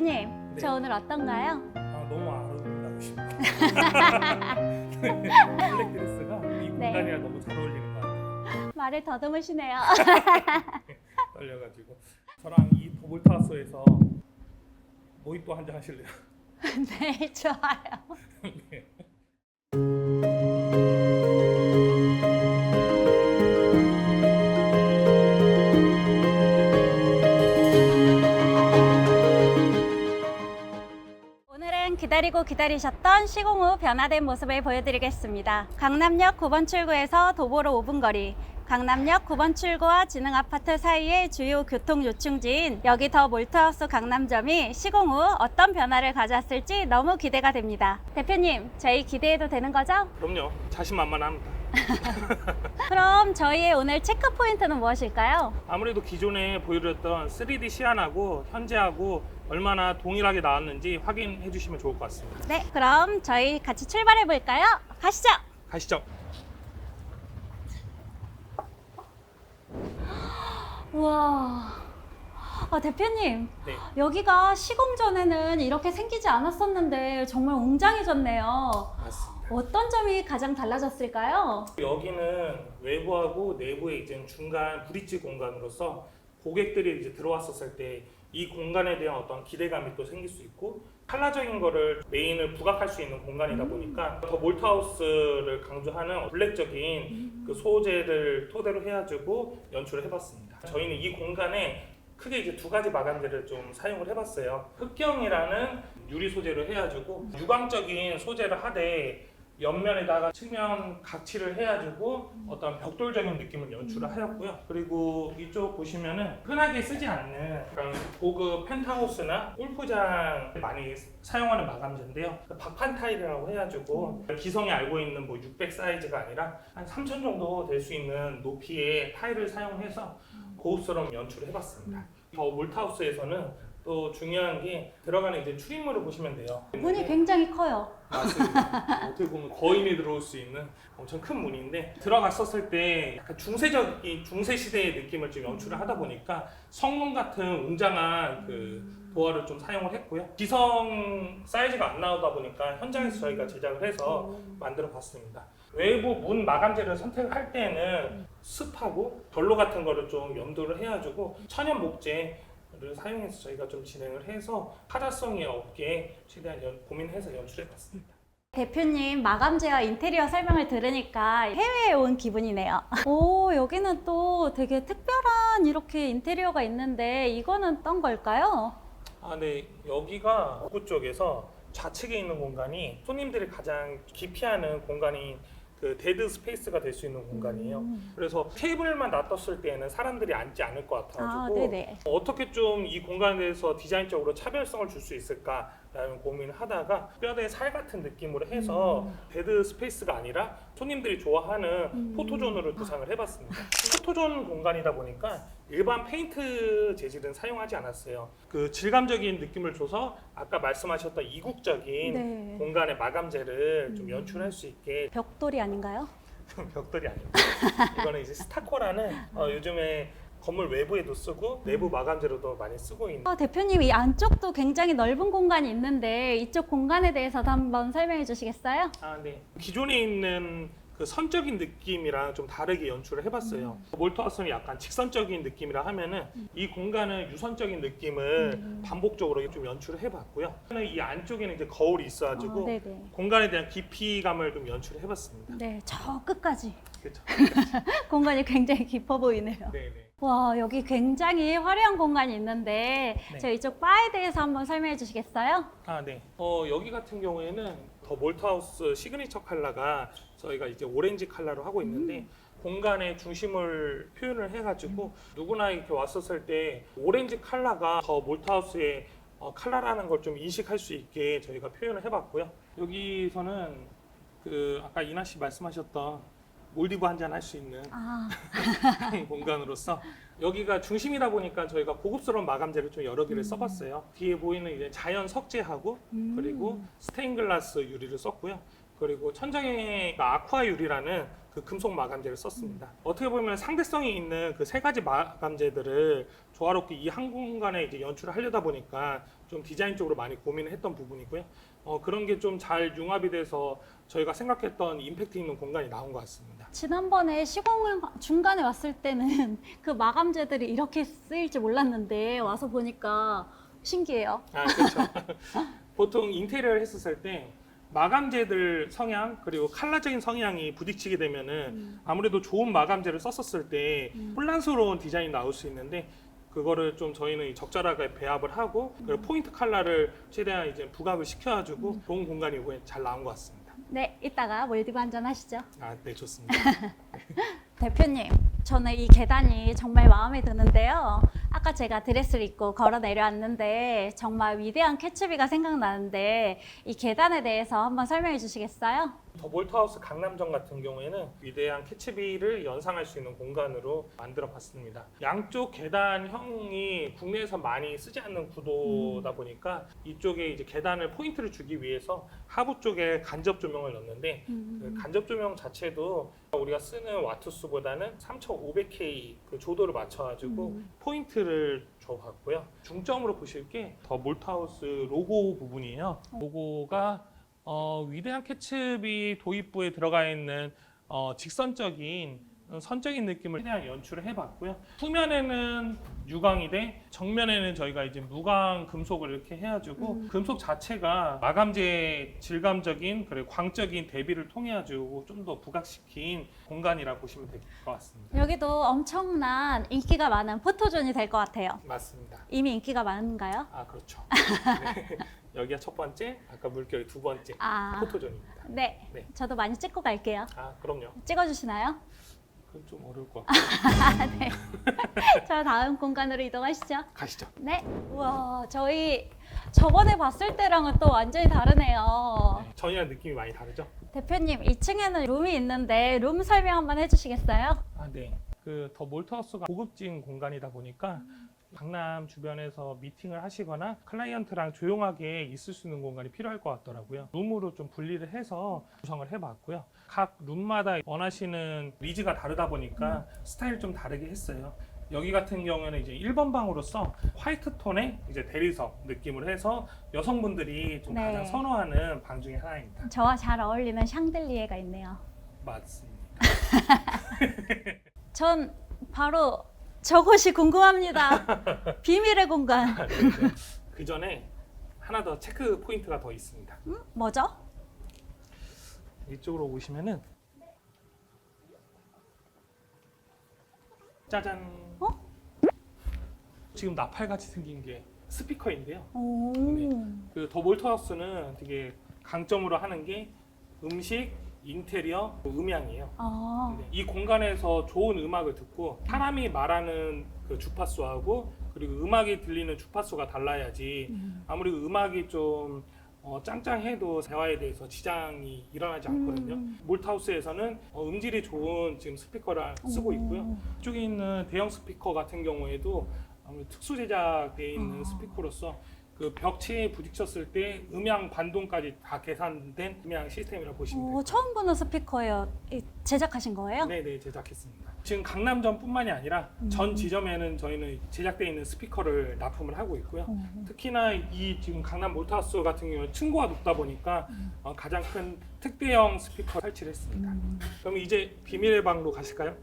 대표님, 네. 저 오늘 어떤가요? 아, 너무 아름다우십니다. 블랙드레스가 이 공간이랑 너무 잘 어울리는 것 같아요. 말을 더듬으시네요. 떨려가지고 저랑 이 더블타워스에서 모히또 한잔 하실래요? 네, 좋아요. 네. 오늘은 기다리고 기다리셨던 시공 후 변화된 모습을 보여드리겠습니다. 강남역 9번 출구에서 도보로 5분 거리, 강남역 9번 출구와 진흥아파트 사이의 주요 교통 요충지인 여기 더 몰트하우스 강남점이 시공 후 어떤 변화를 가져왔을지 너무 기대가 됩니다. 대표님, 저희 기대해도 되는 거죠? 그럼요. 자신만만합니다. 그럼 저희의 오늘 체크 포인트는 무엇일까요? 아무래도 기존에 보여드렸던 3D 시안하고 현재하고 얼마나 동일하게 나왔는지 확인해 주시면 좋을 것 같습니다. 네, 그럼 저희 같이 출발해 볼까요? 가시죠. 가시죠. 우와. 대표님, 네. 여기가 시공 전에는 이렇게 생기지 않았었는데 정말 웅장해졌네요. 맞습니다. 어떤 점이 가장 달라졌을까요? 여기는 외부하고 내부의 이제 중간 브릿지 공간으로서 고객들이 이제 들어왔었을 때 이 공간에 대한 어떤 기대감이 또 생길 수 있고 컬러적인 거를 메인을 부각할 수 있는 공간이다 보니까 더 몰트하우스를 강조하는 블랙적인 그 소재를 토대로 해가지고 연출을 해봤습니다. 저희는 이 공간에 크게 이제 두 가지 마감재를 좀 사용을 해봤어요. 흑경이라는 유리 소재로 해가지고 유광적인 소재를 하되 옆면에다가 측면 각칠을 해가지고 어떤 벽돌적인 느낌을 연출을 하였고요. 그리고 이쪽 보시면은 흔하게 쓰지 않는 그런 고급 펜트하우스나 골프장 많이 사용하는 마감재인데요. 박판 타일이라고 해가지고 기성이 알고 있는 뭐 600 사이즈가 아니라 한 3000 정도 될 수 있는 높이의 타일을 사용해서 고급스러운 연출을 해봤습니다. 더 몰트하우스에서는 또 중요한 게 들어가는 이제 출입문을 보시면 돼요. 문이 굉장히 커요. 맞습니다. 어떻게 보면 거인이 들어올 수 있는 엄청 큰 문인데 들어갔었을 때 약간 중세적인 중세 시대의 느낌을 좀 연출을 하다 보니까 성문 같은 웅장한 그 도화를 좀 사용을 했고요. 기성 사이즈가 안 나오다 보니까 현장에서 저희가 제작을 해서 만들어 봤습니다. 외부 문 마감재를 선택할 때는 습하고 결로 같은 거를 좀 염두를 해가지고 천연 목재 를 사용해서 저희가 좀 진행을 해서 타자성이 없게 최대한 고민해서 연출해봤습니다. 대표님, 마감재와 인테리어 설명을 들으니까 해외에 온 기분이네요. 오, 여기는 또 되게 특별한 이렇게 인테리어가 있는데 이거는 어떤 걸까요? 네. 여기가 입구 쪽에서 좌측에 있는 공간이 손님들이 가장 기피하는 공간인 그 데드 스페이스가 될 수 있는 공간이에요. 그래서 테이블만 놔뒀을 때에는 사람들이 앉지 않을 것 같아가지고 네네. 어떻게 좀 이 공간에 대해서 디자인적으로 차별성을 줄 수 있을까라는 고민을 하다가 뼈대 살 같은 느낌으로 해서 데드 스페이스가 아니라 손님들이 좋아하는 포토존으로 구상을 해봤습니다. 포토존 공간이다 보니까 일반 페인트 재질은 사용하지 않았어요. 그 질감적인 느낌을 줘서 아까 말씀하셨던 이국적인 네. 공간의 마감재를 좀 연출할 수 있게 벽돌이 아닌가요? 벽돌이 아닙니다. 이거는 이제 스타코라는 요즘에 건물 외부에도 쓰고 내부 마감재로도 많이 쓰고 있는. 대표님, 이 안쪽도 굉장히 넓은 공간이 있는데 이쪽 공간에 대해서도 한번 설명해 주시겠어요? 네. 기존에 있는 그 선적인 느낌이랑 좀 다르게 연출을 해봤어요. 몰트하우스는 약간 직선적인 느낌이라 하면은 이 공간은 유선적인 느낌을 반복적으로 좀 연출을 해봤고요. 이 안쪽에는 이제 거울이 있어가지고 네네. 공간에 대한 깊이감을 좀 연출을 해봤습니다. 네, 저 끝까지. 그렇죠. 공간이 굉장히 깊어 보이네요. 네네. 와, 여기 굉장히 화려한 공간이 있는데 네. 저 이쪽 바에 대해서 한번 설명해 주시겠어요? 네. 여기 같은 경우에는 더 몰트하우스 시그니처 컬러가 저희가 이제 오렌지 컬러로 하고 있는데 공간의 중심을 표현을 해가지고 누구나 이렇게 왔었을 때 오렌지 컬러가 더 몰트하우스의 컬러라는 걸 좀 인식할 수 있게 저희가 표현을 해봤고요. 여기서는 그 아까 이나 씨 말씀하셨던 몰디브 한잔 할 수 있는 공간으로서 여기가 중심이다 보니까 저희가 고급스러운 마감재를 좀 여러 개를 써봤어요. 뒤에 보이는 이제 자연 석재하고 그리고 스테인글라스 유리를 썼고요. 그리고 천장에 아쿠아 유리라는 그 금속 마감재를 썼습니다. 어떻게 보면 상대성이 있는 그 세 가지 마감재들을 조화롭게 이 한 공간에 이제 연출을 하려다 보니까 좀 디자인적으로 많이 고민을 했던 부분이고요. 그런 게 좀 잘 융합이 돼서 저희가 생각했던 임팩트 있는 공간이 나온 것 같습니다. 지난번에 시공을 중간에 왔을 때는 그 마감재들이 이렇게 쓰일지 몰랐는데 와서 보니까 신기해요. 아, 그렇죠. 보통 인테리어를 했었을 때 마감재들 성향 그리고 컬러적인 성향이 부딪히게 되면은 아무래도 좋은 마감재를 썼었을 때 혼란스러운 디자인이 나올 수 있는데 그거를 좀 저희는 적절하게 배합을 하고 그리고 포인트 컬러를 최대한 이제 부각을 시켜가지고 좋은 공간이 이번에 잘 나온 것 같습니다. 네, 이따가 몰디브 한잔 하시죠. 아, 네, 좋습니다. 대표님, 저는 이 계단이 정말 마음에 드는데요. 아까 제가 드레스를 입고 걸어 내려왔는데 정말 위대한 캐츠비가 생각나는데 이 계단에 대해서 한번 설명해 주시겠어요? 더 몰트하우스 강남점 같은 경우에는 위대한 캐치비를 연상할 수 있는 공간으로 만들어 봤습니다. 양쪽 계단형이 국내에서 많이 쓰지 않는 구도다 보니까 이쪽에 이제 계단을 포인트를 주기 위해서 하부 쪽에 간접 조명을 넣는데 그 간접 조명 자체도 우리가 쓰는 와트수보다는 3500K 그 조도를 맞춰가지고 포인트를 줘봤고요. 중점으로 보실 게 더 몰트하우스 로고 부분이에요. 로고가 위대한 캐츠비 도입부에 들어가 있는 직선적인 선적인 느낌을 최대한 연출을 해봤고요. 후면에는 유광이 돼 정면에는 저희가 이제 무광 금속을 이렇게 해가지고 금속 자체가 마감재 질감적인 그리고 광적인 대비를 통해 가지고 좀 더 부각시킨 공간이라고 보시면 될 것 같습니다. 여기도 엄청난 인기가 많은 포토존이 될 것 같아요. 맞습니다. 이미 인기가 많은가요? 아, 그렇죠. 네. 여기가 첫 번째, 아까 물결이 두 번째 포토존입니다. 네, 네. 저도 많이 찍고 갈게요. 아, 그럼요. 찍어주시나요? 그건 좀 어려울 것 같아요. 네. 저 다음 공간으로 이동하시죠. 가시죠. 네. 우와, 저희 저번에 봤을 때랑은 또 완전히 다르네요. 네, 전이랑 느낌이 많이 다르죠? 대표님, 2층에는 룸이 있는데 룸 설명 한번 해주시겠어요? 아, 네. 그 더 몰트하우스가 고급진 공간이다 보니까 강남 주변에서 미팅을 하시거나 클라이언트랑 조용하게 있을 수 있는 공간이 필요할 것 같더라고요. 룸으로 좀 분리를 해서 구성을 해봤고요. 각 룸마다 원하시는 니즈가 다르다 보니까 스타일 좀 다르게 했어요. 여기 같은 경우에는 이제 1번 방으로서 화이트 톤의 이제 대리석 느낌을 해서 여성분들이 좀 네. 가장 선호하는 방 중에 하나입니다. 저와 잘 어울리는 샹들리에가 있네요. 맞습니다. 전 바로 저곳이 궁금합니다. 비밀의 공간. 그 전에 하나 더 체크 포인트가 더 있습니다. 뭐죠? 이쪽으로 오시면은 짜잔. 지금 나팔같이 생긴 게 스피커인데요. 오. 그 더 몰트하우스는 되게 강점으로 하는 게 음식, 인테리어, 음향이에요. 아. 이 공간에서 좋은 음악을 듣고 사람이 말하는 그 주파수하고 그리고 음악이 들리는 주파수가 달라야지 아무리 음악이 좀 짱짱해도 대화에 대해서 지장이 일어나지 않거든요. 몰트하우스에서는 음질이 좋은 지금 스피커를 쓰고 있고요. 이쪽에 있는 대형 스피커 같은 경우에도 아무래도 특수 제작되어 있는 스피커로서 그 벽체에 부딪혔을 때 음향 반동까지 다 계산된 음향 시스템이라고 보시면 돼요. 처음 보는 스피커예요. 제작하신 거예요? 네, 제작했습니다. 지금 강남점뿐만이 아니라 전 지점에는 저희는 제작되어 있는 스피커를 납품을 하고 있고요. 특히나 이 지금 강남 몰트하우스 같은 경우는 층고가 높다 보니까 가장 큰 특대형 스피커 설치를 했습니다. 그럼 이제 비밀의 방으로 가실까요?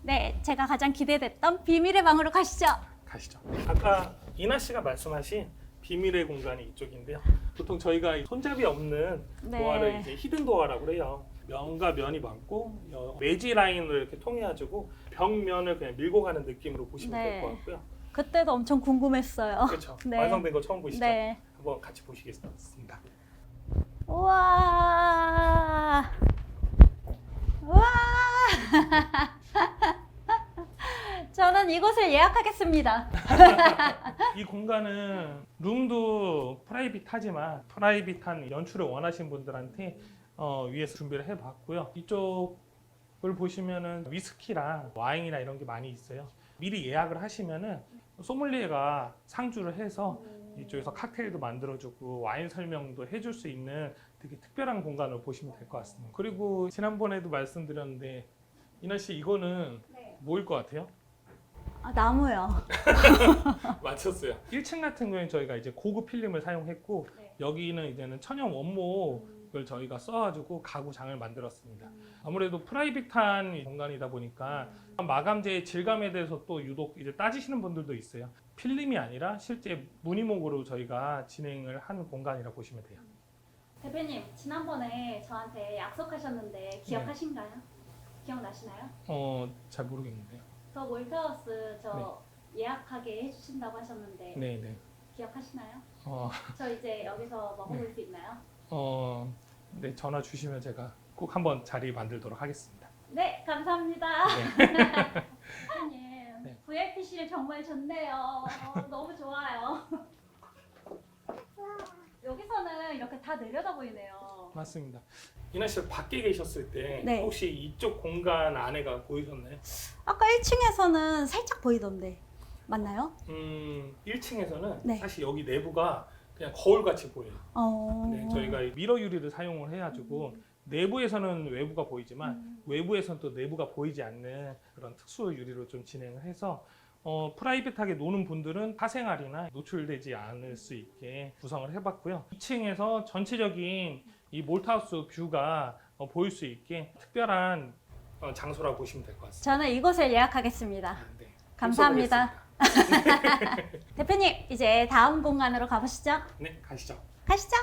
네, 제가 가장 기대됐던 비밀의 방으로 가시죠. 가시죠. 아까 이나 씨가 말씀하신 비밀의 공간이 이쪽인데요. 보통 저희가 손잡이 없는 네. 도어를 이제 히든 도어라고 그래요. 면과 면이 많고 매지 라인으로 이렇게 통해가지고 벽면을 그냥 밀고 가는 느낌으로 보시면 될 것 같고요. 그때도 엄청 궁금했어요. 그렇죠. 네. 완성된 거 처음 보시죠? 네. 한번 같이 보시겠습니다. 우와. 우와. 저는 이곳을 예약하겠습니다. 이 공간은 룸도 프라이빗하지만 프라이빗한 연출을 원하시는 분들한테 위에서 준비를 해봤고요. 이쪽을 보시면은 위스키랑 와인이나 이런 게 많이 있어요. 미리 예약을 하시면은 소믈리에가 상주를 해서 이쪽에서 칵테일도 만들어주고 와인 설명도 해줄 수 있는 되게 특별한 공간을 보시면 될 것 같습니다. 그리고 지난번에도 말씀드렸는데 이나 씨 이거는 뭐일 것 같아요? 아, 나무요. 맞췄어요. 1층 같은 경우에는 저희가 이제 고급 필름을 사용했고 네. 여기는 이제는 천연 원목을 저희가 써가지고 가구 장을 만들었습니다. 아무래도 프라이빗한 공간이다 보니까 마감재의 질감에 대해서 또 유독 이제 따지시는 분들도 있어요. 필름이 아니라 실제 무늬목으로 저희가 진행을 한 공간이라 보시면 돼요. 대표님, 지난번에 저한테 약속하셨는데 기억하신가요? 기억나시나요? 잘 모르겠는데요. 저 몰타우스 예약하게 해주신다고 하셨는데 네. 기억하시나요? 어, 저 이제 여기서 먹어볼 수 있나요? 네, 전화 주시면 제가 꼭 한번 자리 만들도록 하겠습니다. 네, 감사합니다. 네. 대표님, 네. VIP실 정말 좋네요. 너무 좋아요. 여기서는 이렇게 다 내려다 보이네요. 맞습니다. 이나 씨 밖에 계셨을 때 네. 혹시 이쪽 공간 안에가 보이셨나요? 아까 1층에서는 살짝 보이던데 맞나요? 1층에서는 네. 사실 여기 내부가 그냥 거울같이 보여요. 어. 저희가 미러 유리를 사용을 해가지고 내부에서는 외부가 보이지만 외부에서는 또 내부가 보이지 않는 그런 특수 유리로 좀 진행을 해서 프라이빗하게 노는 분들은 사생활이나 노출되지 않을 수 있게 구성을 해봤고요. 2층에서 전체적인 이 몰트하우스 뷰가 보일 수 있게 특별한 장소라고 보시면 될 것 같습니다. 저는 이곳을 예약하겠습니다. 네. 감사합니다. 약속하겠습니다. 대표님, 이제 다음 공간으로 가보시죠. 네, 가시죠. 가시죠.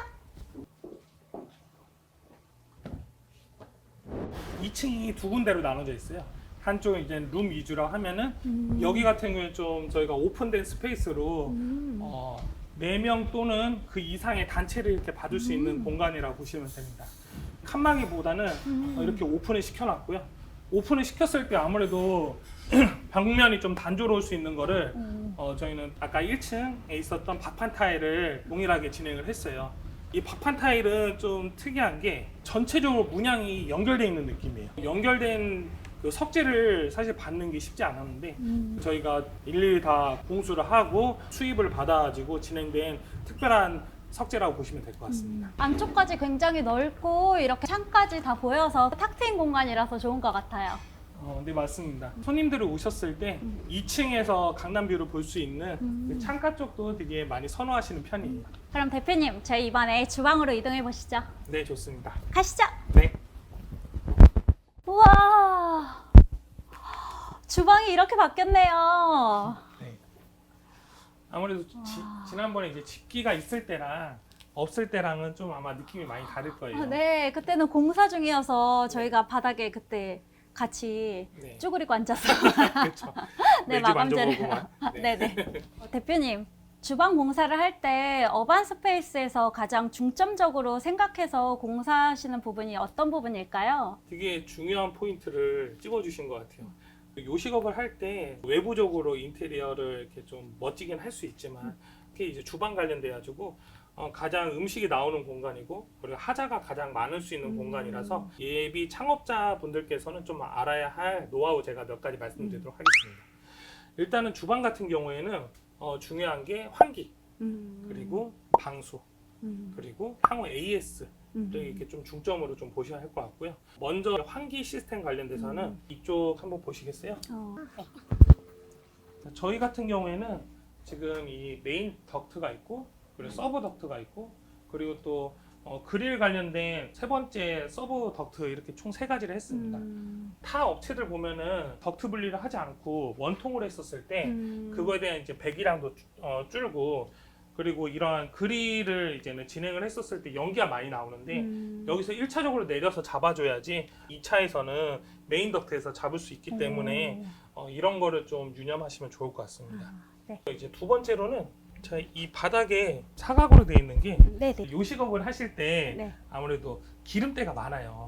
2층이 두 군데로 나눠져 있어요. 한쪽은 이제 룸 위주로 하면은 여기 같은 경우는 좀 저희가 오픈된 스페이스로 4명 또는 그 이상의 단체를 이렇게 받을 수 있는 공간이라고 보시면 됩니다. 칸막이보다는 이렇게 오픈을 시켜놨고요. 오픈을 시켰을 때 아무래도 벽면이 좀 단조로울 수 있는 거를 저희는 아까 1층에 있었던 박판 타일을 동일하게 진행을 했어요. 이 박판 타일은 좀 특이한 게 전체적으로 문양이 연결되어 있는 느낌이에요. 연결된 그 석재를 사실 받는 게 쉽지 않았는데 저희가 일일이 다 공수를 하고 수입을 받아가지고 진행된 특별한 석재라고 보시면 될 것 같습니다. 안쪽까지 굉장히 넓고 이렇게 창까지 다 보여서 탁 트인 공간이라서 좋은 것 같아요. 네, 맞습니다. 손님들이 오셨을 때 2층에서 강남뷰를 볼 수 있는 그 창가 쪽도 되게 많이 선호하시는 편이에요. 그럼 대표님, 저희 이번에 주방으로 이동해 보시죠. 네, 좋습니다. 가시죠. 네. 우와, 주방이 이렇게 바뀌었네요. 네. 아무래도 지난번에 이제 집기가 있을 때랑 없을 때랑은 좀 아마 느낌이 많이 다를 거예요. 네, 그때는 공사 중이어서 저희가 바닥에 그때 같이 네. 쭈그리고 앉아서 그렇죠. 네, 매주 마감재를 만져보고만. 네, 네. 대표님, 주방 공사를 할 때 어반 스페이스에서 가장 중점적으로 생각해서 공사하시는 부분이 어떤 부분일까요? 되게 중요한 포인트를 찝어주신 것 같아요. 요식업을 할 때 외부적으로 인테리어를 이렇게 좀 멋지긴 할 수 있지만 특히 이제 주방 관련돼 가지고 가장 음식이 나오는 공간이고 그리고 하자가 가장 많을 수 있는 공간이라서 예비 창업자 분들께서는 좀 알아야 할 노하우 제가 몇 가지 말씀드리도록 하겠습니다. 일단은 주방 같은 경우에는 중요한 게 환기 그리고 방수 그리고 향후 AS 이렇게 좀 중점으로 좀 보셔야 할 것 같고요. 먼저 환기 시스템 관련돼서는 이쪽 한번 보시겠어요? 저희 같은 경우에는 지금 이 메인 덕트가 있고 그리고 서브 덕트가 있고 그리고 또 그릴 관련된 세 번째 서브 덕트 이렇게 총 3가지를 했습니다. 타 업체들 보면은 덕트 분리를 하지 않고 원통으로 했었을 때 그거에 대한 이제 배기량도 줄고 그리고 이러한 그릴을 이제는 진행을 했었을 때 연기가 많이 나오는데 여기서 1차적으로 내려서 잡아줘야지 2차에서는 메인 덕트에서 잡을 수 있기 때문에 이런 거를 좀 유념하시면 좋을 것 같습니다. 네. 이제 두 번째로는 이 바닥에 사각으로 되어 있는 게 네네. 요식업을 하실 때 네. 아무래도 기름때가 많아요.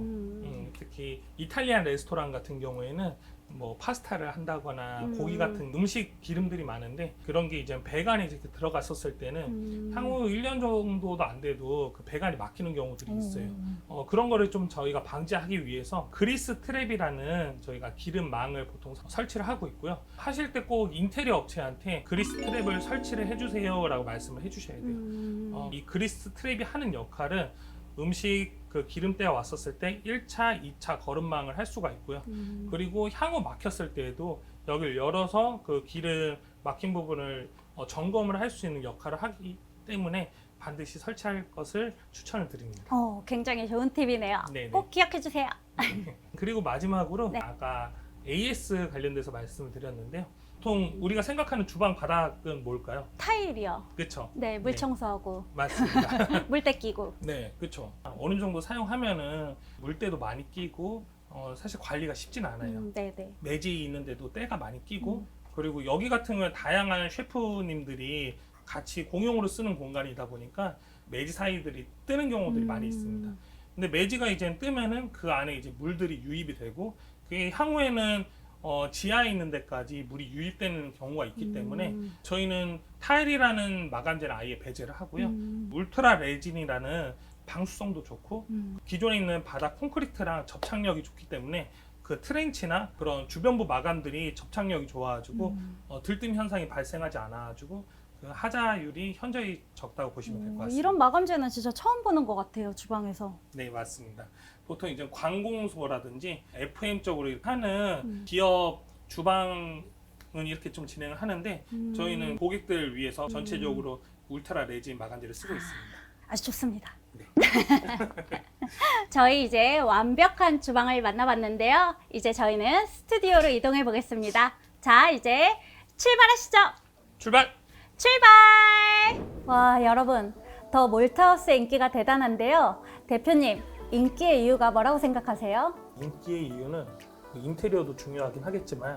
특히 이탈리안 레스토랑 같은 경우에는 뭐 파스타를 한다거나 고기 같은 음식 기름들이 많은데 그런 게 이제 배관이 이렇게 들어갔었을 때는 향후 1년 정도도 안 돼도 그 배관이 막히는 경우들이 있어요. 그런 거를 좀 저희가 방지하기 위해서 그리스 트랩이라는 저희가 기름망을 보통 설치를 하고 있고요. 하실 때 꼭 인테리어 업체한테 그리스 트랩을 설치를 해주세요 라고 말씀을 해주셔야 돼요. 이 그리스 트랩이 하는 역할은 음식 그 기름때가 왔었을 때 1차, 2차 거름망을 할 수가 있고요. 그리고 향후 막혔을 때에도 여기를 열어서 그 길을 막힌 부분을 점검을 할 수 있는 역할을 하기 때문에 반드시 설치할 것을 추천을 드립니다. 굉장히 좋은 팁이네요. 네네. 꼭 기억해 주세요. 그리고 마지막으로 네. 아까 AS 관련돼서 말씀을 드렸는데요. 보통 우리가 생각하는 주방 바닥은 뭘까요? 타일이요. 그렇죠. 네, 물 청소하고 맞습니다. 물때 끼고. 네, 그렇죠. 어느 정도 사용하면은 물때도 많이 끼고 사실 관리가 쉽진 않아요. 네네. 매지 있는데도 때가 많이 끼고 그리고 여기 같은 경우는 다양한 셰프님들이 같이 공용으로 쓰는 공간이다 보니까 매지 사이들이 뜨는 경우들이 많이 있습니다. 근데 매지가 이제 뜨면은 그 안에 이제 물들이 유입이 되고 그게 향후에는 지하에 있는 데까지 물이 유입되는 경우가 있기 때문에 저희는 타일이라는 마감재는 아예 배제를 하고요. 울트라 레진이라는 방수성도 좋고 기존에 있는 바닥 콘크리트랑 접착력이 좋기 때문에 그 트렌치나 그런 주변부 마감들이 접착력이 좋아가지고 들뜸 현상이 발생하지 않아가지고 그 하자율이 현저히 적다고 보시면 될 것 같습니다. 이런 마감재는 진짜 처음 보는 것 같아요, 주방에서. 네, 맞습니다. 보통 이제 관공서라든지 FM 쪽으로 하는 기업 주방은 이렇게 좀 진행을 하는데 저희는 고객들 위해서 전체적으로 울트라 레진 마감재를 쓰고 있습니다. 아주 좋습니다. 네. 저희 이제 완벽한 주방을 만나봤는데요. 이제 저희는 스튜디오로 이동해 보겠습니다. 자, 이제 출발하시죠. 출발! 출발! 와, 여러분, 더 몰트하우스의 인기가 대단한데요. 대표님, 인기의 이유가 뭐라고 생각하세요? 인기의 이유는 인테리어도 중요하긴 하겠지만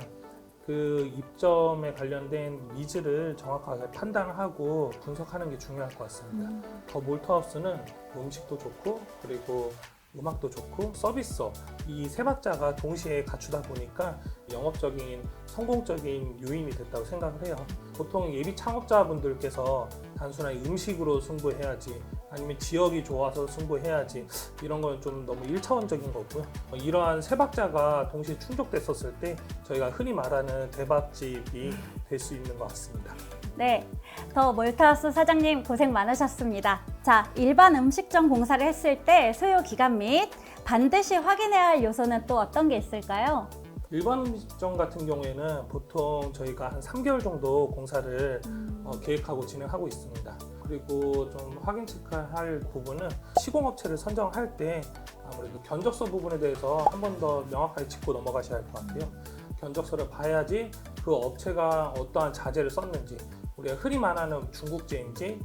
그 입점에 관련된 니즈를 정확하게 판단하고 분석하는 게 중요할 것 같습니다. 더 몰트하우스는 음식도 좋고 그리고 음악도 좋고 서비스 이 세 박자가 동시에 갖추다 보니까 영업적인 성공적인 요인이 됐다고 생각을 해요. 보통 예비 창업자분들께서 단순하게 음식으로 승부해야지 아니면 지역이 좋아서 승부해야지 이런 건 좀 너무 1차원적인 거고요. 이러한 세 박자가 동시에 충족됐었을 때 저희가 흔히 말하는 대박집이 될 수 있는 것 같습니다. 네, 더 몰트하우스 사장님 고생 많으셨습니다. 자, 일반 음식점 공사를 했을 때 소요 기간 및 반드시 확인해야 할 요소는 또 어떤 게 있을까요? 일반 음식점 같은 경우에는 보통 저희가 한 3개월 정도 공사를 계획하고 진행하고 있습니다. 그리고 좀 확인 체크할 부분은 시공업체를 선정할 때 아무래도 견적서 부분에 대해서 한 번 더 명확하게 짚고 넘어가셔야 할 것 같아요. 견적서를 봐야지 그 업체가 어떠한 자재를 썼는지 우리가 흔히 말하는 중국제인지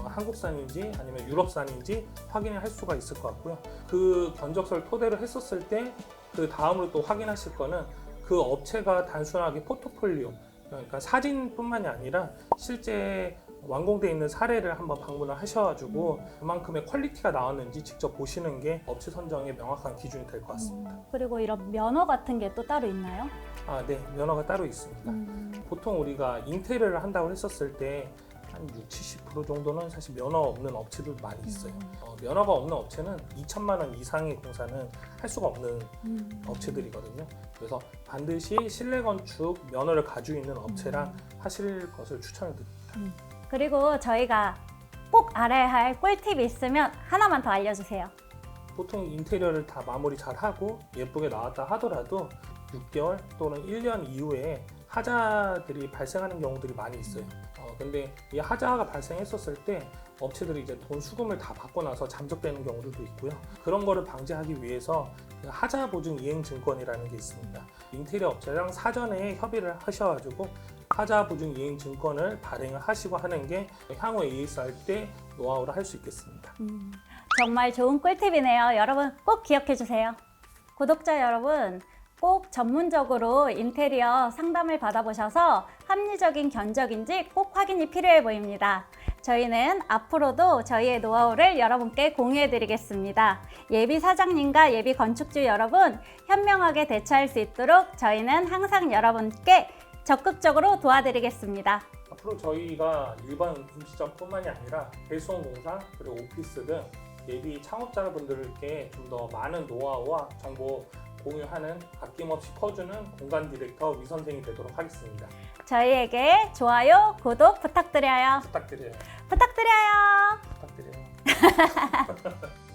한국산인지 아니면 유럽산인지 확인을 할 수가 있을 것 같고요. 그 견적서를 토대로 했었을 때 그 다음으로 또 확인하실 거는 그 업체가 단순하게 포트폴리오 그러니까 사진뿐만이 아니라 실제 완공되어 있는 사례를 한번 방문을 하셔가지고 그만큼의 퀄리티가 나왔는지 직접 보시는 게 업체 선정의 명확한 기준이 될 것 같습니다. 그리고 이런 면허 같은 게 또 따로 있나요? 아, 네, 면허가 따로 있습니다. 보통 우리가 인테리어를 한다고 했었을 때 한 60-70% 정도는 사실 면허 없는 업체들도 많이 있어요. 면허가 없는 업체는 2천만 원 이상의 공사는 할 수가 없는 업체들이거든요. 그래서 반드시 실내 건축 면허를 가지고 있는 업체랑 하실 것을 추천을 드립니다. 그리고 저희가 꼭 알아야 할 꿀팁이 있으면 하나만 더 알려주세요. 보통 인테리어를 다 마무리 잘 하고 예쁘게 나왔다 하더라도 6개월 또는 1년 이후에 하자들이 발생하는 경우들이 많이 있어요. 근데 이 하자가 발생했었을 때 업체들이 이제 돈 수금을 다 받고 나서 잠적되는 경우들도 있고요. 그런 거를 방지하기 위해서 하자 보증 이행 증권이라는 게 있습니다. 인테리어 업체랑 사전에 협의를 하셔가지고 하자 보증 이행 증권을 발행을 하시고 하는 게 향후 AS 할 때 노하우를 할 수 있겠습니다. 정말 좋은 꿀팁이네요. 여러분 꼭 기억해 주세요. 구독자 여러분, 꼭 전문적으로 인테리어 상담을 받아보셔서 합리적인 견적인지 꼭 확인이 필요해 보입니다. 저희는 앞으로도 저희의 노하우를 여러분께 공유해 드리겠습니다. 예비 사장님과 예비 건축주 여러분, 현명하게 대처할 수 있도록 저희는 항상 여러분께 적극적으로 도와드리겠습니다. 앞으로 저희가 일반 음식점뿐만이 아니라 배수원공사 그리고 오피스 등 예비 창업자분들께 좀 더 많은 노하우와 정보 공유하는 아낌없이 퍼주는 공간 디렉터 위선생이 되도록 하겠습니다. 저희에게 좋아요, 구독 부탁드려요. 부탁드려요. 부탁드려요. 부탁드려요.